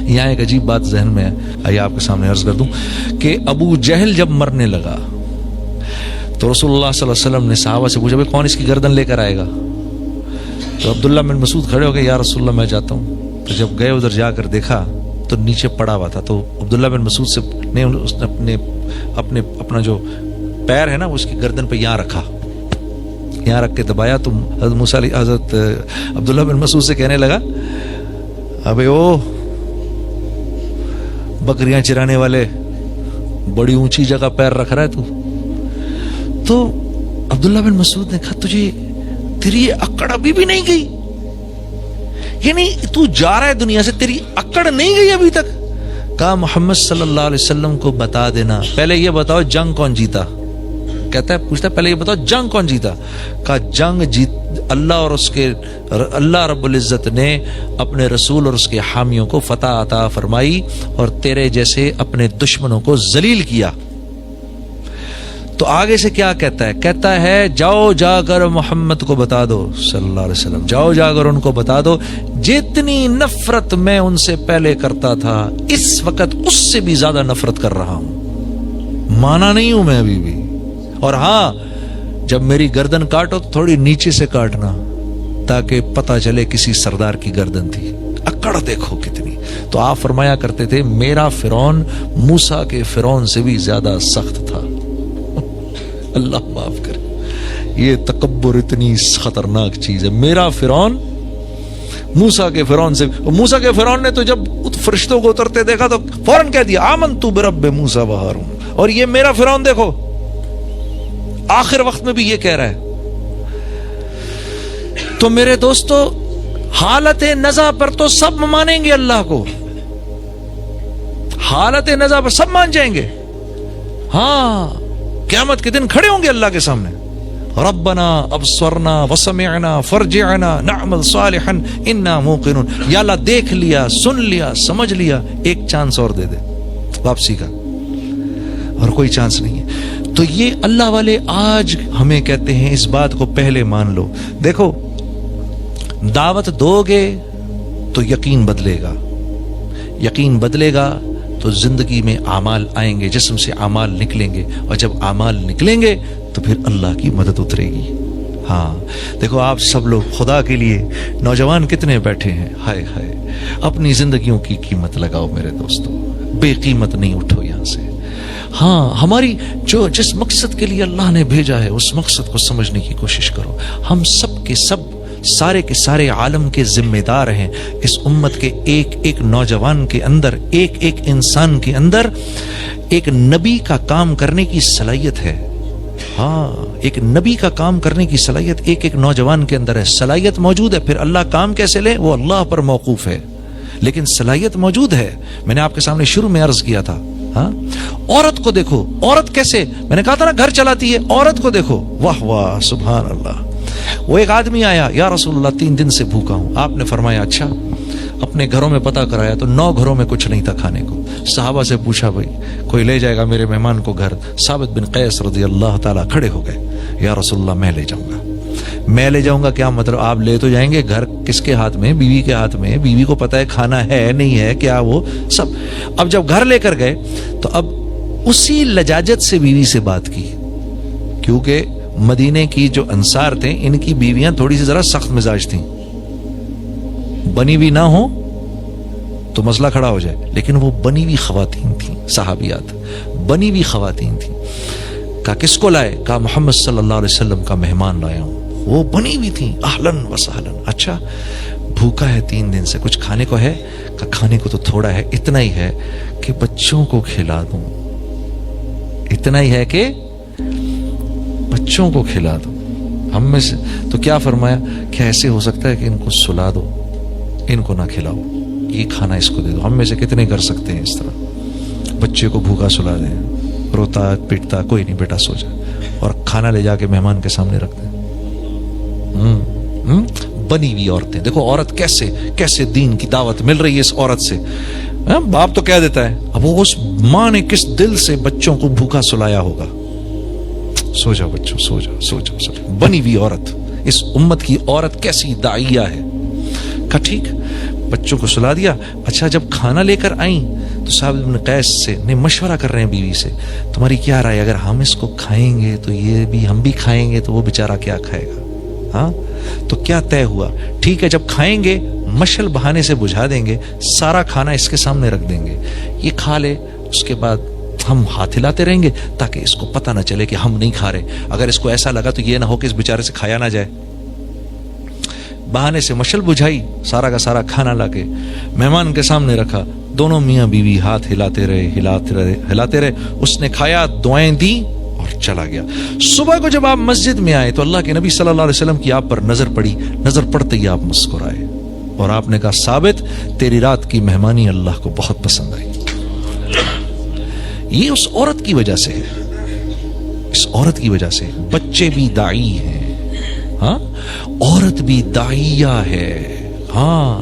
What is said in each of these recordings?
یہاں ایک عجیب بات ذہن میں ہے، آئیے آپ کے سامنے عرض کر دوں کہ ابو جہل جب مرنے لگا تو رسول اللہ صلی اللہ علیہ وسلم نے صحابہ سے پوچھا بھائی کون اس کی گردن لے کر آئے گا؟ تو عبداللہ بن مسعود کھڑے ہو گئے، یا رسول اللہ میں جاتا ہوں۔ تو جب گئے ادھر جا کر دیکھا تو نیچے پڑا ہوا تھا، تو عبداللہ بن مسعود سے نے اس نے اپنا جو پیر ہے نا اس کی گردن پہ یہاں رکھا، یہاں رکھ کے دبایا، تو حضرت عبداللہ بن مسعود سے کہنے لگا ابے او بکریاں چرانے والے، بڑی اونچی جگہ پیر رکھ رہا ہے تو عبداللہ بن مسعود نے کہا تجھے تیری یہ اکڑ ابھی بھی نہیں گئی؟ یعنی تو جا رہا ہے دنیا سے، تیری اکڑ نہیں گئی ابھی تک؟ کہا محمد صلی اللہ علیہ وسلم کو بتا دینا، پہلے یہ بتاؤ جنگ کون جیتا؟ کہتا ہے پوچھتا ہے پہلے یہ بتاؤ جنگ کون جیتا؟ کہا جنگ جیت اللہ اور اس کے اللہ رب العزت نے اپنے رسول اور اس کے حامیوں کو فتح عطا فرمائی اور تیرے جیسے اپنے دشمنوں کو ذلیل کیا۔ تو آگے سے کیا کہتا ہے؟ کہتا ہے جاؤ جا کر محمد کو بتا دو صلی اللہ علیہ وسلم، جاؤ جا کر ان کو بتا دو جتنی نفرت میں ان سے پہلے کرتا تھا اس وقت اس سے بھی زیادہ نفرت کر رہا ہوں، مانا نہیں ہوں میں ابھی بھی، اور ہاں جب میری گردن کاٹو تو تھوڑی نیچے سے کاٹنا تاکہ پتہ چلے کسی سردار کی گردن تھی۔ اکڑ دیکھو کتنی۔ تو آپ فرمایا کرتے تھے میرا فرعون موسیٰ کے فرعون سے بھی زیادہ سخت تھا۔ اللہ معاف کرے، یہ تکبر اتنی خطرناک چیز ہے۔ میرا فرعون موسیٰ کے فرعون سے، موسیٰ کے فرعون نے تو جب فرشتوں کو اترتے دیکھا تو فوراً کہہ دیا آمنت برب موسیٰ و ہارون، اور یہ میرا فرعون دیکھو آخر وقت میں بھی یہ کہہ رہا ہے۔ تو میرے دوستو حالت نزع پر تو سب مانیں گے اللہ کو، حالت نزع پر سب مان جائیں گے، ہاں قیامت کے دن کھڑے ہوں گے اللہ کے سامنے، ربنا ابصرنا وسمعنا فرجعنا نعمل صالحا انا موقنون، یا اللہ دیکھ لیا، سن لیا، سمجھ لیا، ایک چانس اور دے دے واپسی کا، اور کوئی چانس نہیں ہے۔ تو یہ اللہ والے آج ہمیں کہتے ہیں اس بات کو پہلے مان لو۔ دیکھو دعوت دو گے تو یقین بدلے گا، یقین بدلے گا تو زندگی میں اعمال آئیں گے، جسم سے اعمال نکلیں گے، اور جب اعمال نکلیں گے تو پھر اللہ کی مدد اترے گی۔ ہاں دیکھو آپ سب لوگ خدا کے لیے نوجوان کتنے بیٹھے ہیں، ہائے ہائے اپنی زندگیوں کی قیمت لگاؤ میرے دوستو، بے قیمت نہیں اٹھو یہاں سے۔ ہاں ہماری جس مقصد کے لیے اللہ نے بھیجا ہے اس مقصد کو سمجھنے کی کوشش کرو۔ ہم سب کے سب سارے کے سارے عالم کے ذمہ دار ہیں، اس امت کے ایک ایک نوجوان کے اندر، ایک ایک انسان کے اندر ایک نبی کا کام کرنے کی صلاحیت ہے۔ ہاں ایک نبی کا کام کرنے کی صلاحیت ایک ایک نوجوان کے اندر ہے، صلاحیت موجود ہے، پھر اللہ کام کیسے لے وہ اللہ پر موقوف ہے، لیکن صلاحیت موجود ہے۔ میں نے آپ کے سامنے شروع میں عرض کیا تھا، ہاں عورت کو دیکھو، عورت کیسے، میں نے کہا تھا نا گھر چلاتی ہے، عورت کو دیکھو، واہ واہ سبحان اللہ۔ وہ ایک آدمی آیا، یا رسول اللہ 3 دن سے بھوکا ہوں، آپ نے فرمایا اچھا، اپنے گھروں میں پتہ کرایا تو 9 گھروں میں کچھ نہیں تھا کھانے کو۔ صحابہ سے پوچھا بھائی کوئی لے جائے گا میرے مہمان کو گھر؟ ثابت بن قیس رضی اللہ تعالیٰ کھڑے ہو گئے، یا رسول اللہ میں لے جاؤں گا۔ میں لے جاؤں گا کیا مطلب؟ آپ لے تو جائیں گے، گھر کس کے ہاتھ میں؟ بیوی کے ہاتھ میں، بیوی کو پتہ ہے کھانا ہے نہیں ہے کیا، وہ سب۔ اب جب گھر لے کر گئے تو اب اسی لجاجت سے بیوی سے بات کی، کیونکہ مدینے کی جو انصار تھے ان کی بیویاں تھوڑی سی ذرا سخت مزاج تھیں، بنی بھی نہ ہو تو مسئلہ کھڑا ہو جائے، لیکن وہ بنی ہوئی خواتین تھیں، صحابیات بنی ہوئی خواتین تھیں۔ کہا کس کو لائے؟ کہا محمد صلی اللہ علیہ وسلم کا مہمان لایا ہوں۔ وہ بنی ہوئی تھیں، اہلن و سہلن۔ اچھا بھوکا ہے 3 دن سے، کچھ کھانے کو ہے؟ کہا کھانے کو تو تھوڑا ہے، اتنا ہی ہے کہ بچوں کو کھلا دوں، اتنا ہی ہے کہ بچوں کو کھلا دو۔ ہم میں سے تو کیا فرمایا کہ ایسے ہو سکتا ہے کہ ان کو سلا دو، ان کو نہ کھلاؤ، یہ کھانا اس کو دے دو۔ ہم میں سے کتنے کر سکتے ہیں اس طرح؟ بچے کو بھوکا سلا دیں، روتا پیٹتا، کوئی نہیں بیٹا سو جا، اور کھانا لے جا کے مہمان کے سامنے رکھ دیں۔ بنی ہوئی عورتیں دیکھو، عورت کیسے دین کی دعوت مل رہی ہے اس عورت سے۔ باپ تو کہہ دیتا ہے، اب وہ اس ماں نے کس دل سے بچوں کو بھوکا سلایا ہوگا۔ سو جاؤ بچوں، سو جاؤ سو جاؤ سو جاؤ۔ بنی ہوئی عورت، اس امت کی عورت کیسی داعیہ ہے۔ کہا ٹھیک، بچوں کو سلا دیا. اچھا جب کھانا لے کر آئیں تو صاحب ابن قیس سے نے مشورہ کر رہے ہیں بیوی سے, تمہاری کیا رائے, اگر ہم اس کو کھائیں گے تو یہ بھی ہم بھی کھائیں گے تو وہ بیچارہ کیا کھائے گا. ہاں تو کیا طے ہوا, ٹھیک ہے جب کھائیں گے مشل بہانے سے بجھا دیں گے, سارا کھانا اس کے سامنے رکھ دیں گے, یہ کھا لے, اس کے بعد ہم ہاتھ ہلاتے رہیں گے تاکہ اس کو پتہ نہ چلے کہ ہم نہیں کھا رہے. اگر اس کو ایسا لگا تو یہ نہ ہو کہ اس بیچارے سے کھایا نہ جائے. بہانے سے مشل بجھائی, سارا کا سارا کھانا لا کے مہمان کے سامنے رکھا, دونوں میاں بیوی ہاتھ ہلاتے رہے. اس نے کھایا, دعائیں دی اور چلا گیا. صبح کو جب آپ مسجد میں آئے تو اللہ کے نبی صلی اللہ علیہ وسلم کی آپ پر نظر پڑی. نظر پڑتے ہی آپ مسکرائے اور آپ نے کہا, ثابت تیری رات کی مہمانی اللہ کو بہت پسند آئی. یہ اس عورت کی وجہ سے ہے, اس عورت کی وجہ سے. بچے بھی داعی ہیں, ہاں عورت بھی داعیہ ہے. ہاں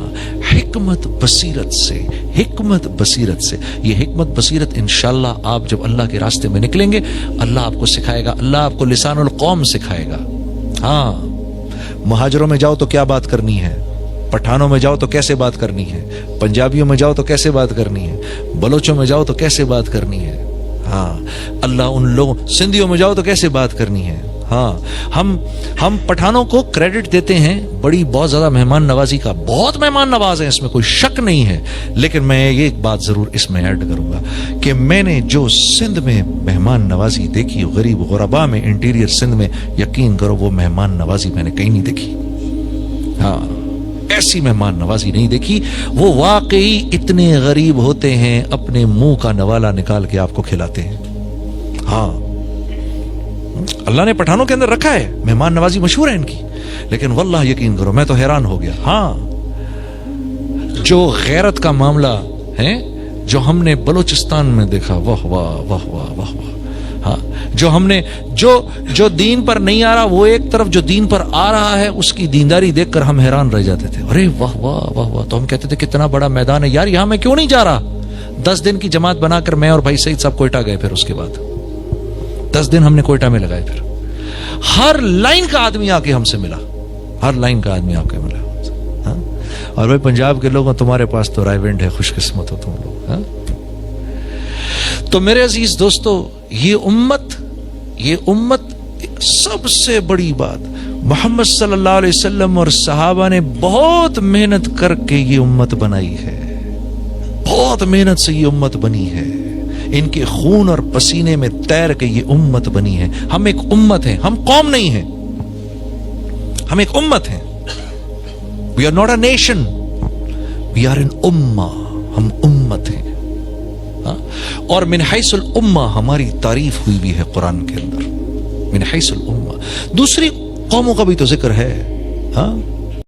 حکمت بصیرت سے, حکمت بصیرت سے. یہ حکمت بصیرت انشاءاللہ آپ جب اللہ کے راستے میں نکلیں گے اللہ آپ کو سکھائے گا, اللہ آپ کو لسان القوم سکھائے گا. ہاں مہاجروں میں جاؤ تو کیا بات کرنی ہے, پٹھانوں میں جاؤ تو کیسے بات کرنی ہے, پنجابیوں میں جاؤ تو کیسے بات کرنی ہے, بلوچوں میں جاؤ تو کیسے بات کرنی ہے. ہاں اللہ ان لوگوں, سندھیوں میں جاؤ تو کیسے بات کرنی ہے. ہاں ہم پٹھانوں کو کریڈٹ دیتے ہیں بڑی بہت زیادہ مہمان نوازی کا, بہت مہمان نواز ہیں, اس میں کوئی شک نہیں ہے. لیکن میں یہ ایک بات ضرور اس میں ایڈ کروں گا کہ میں نے جو سندھ میں مہمان نوازی دیکھی, غریب غربا میں, انٹیریئر سندھ میں, یقین کرو وہ مہمان نوازی میں نے کہیں نہیں دیکھی. ہاں ایسی مہمان نوازی نہیں دیکھی. وہ واقعی اتنے غریب ہوتے ہیں اپنے منہ کا نوالا نکال کے آپ کو کھلاتے ہیں. ہاں اللہ نے پٹھانوں کے اندر رکھا ہے, مہمان نوازی مشہور ہے ان کی. لیکن واللہ یقین کرو میں تو حیران ہو گیا. ہاں جو غیرت کا معاملہ ہے جو ہم نے بلوچستان میں دیکھا, واہ واہ واہ واہ واہ واہ. ہاں جو ہم نے جو دین پر نہیں آ رہا, وہ ایک طرف جو دین پر آ رہا ہے اس کی دینداری دیکھ کر ہم حیران رہ جاتے تھے. ارے واہ واہ واہ واہ. تو ہم کہتے تھے کتنا بڑا میدان ہے یار, یہاں میں کیوں نہیں جا رہا. 10 دن کی جماعت بنا کر میں اور بھائی سعید صاحب کوئٹہ گئے. پھر اس کے بعد 10 دن ہم نے کوئٹہ میں لگائے. پھر ہر لائن کا آدمی آ کے ہم سے ملا, ہر لائن کا آدمی آ کے ملا. ہاں اور بھائی پنجاب کے لوگوں, تمہارے پاس تو رائے ونڈ ہے, خوش قسمت ہو تم لوگ. ہاں تو میرے عزیز دوستو, یہ امت سب سے بڑی بات, محمد صلی اللہ علیہ وسلم اور صحابہ نے بہت محنت کر کے یہ امت بنائی ہے. بہت محنت سے یہ امت بنی ہے. ان کے خون اور پسینے میں تیر کے یہ امت بنی ہے. ہم ایک امت ہیں, ہم قوم نہیں ہیں, ہم ایک امت ہیں. We are not a nation, we are an ummah. ہم امت ہیں. اور من حیث الامہ ہماری تعریف ہوئی بھی ہے قرآن کے اندر, من حیث الامہ. دوسری قوموں کا بھی تو ذکر ہے. ہاں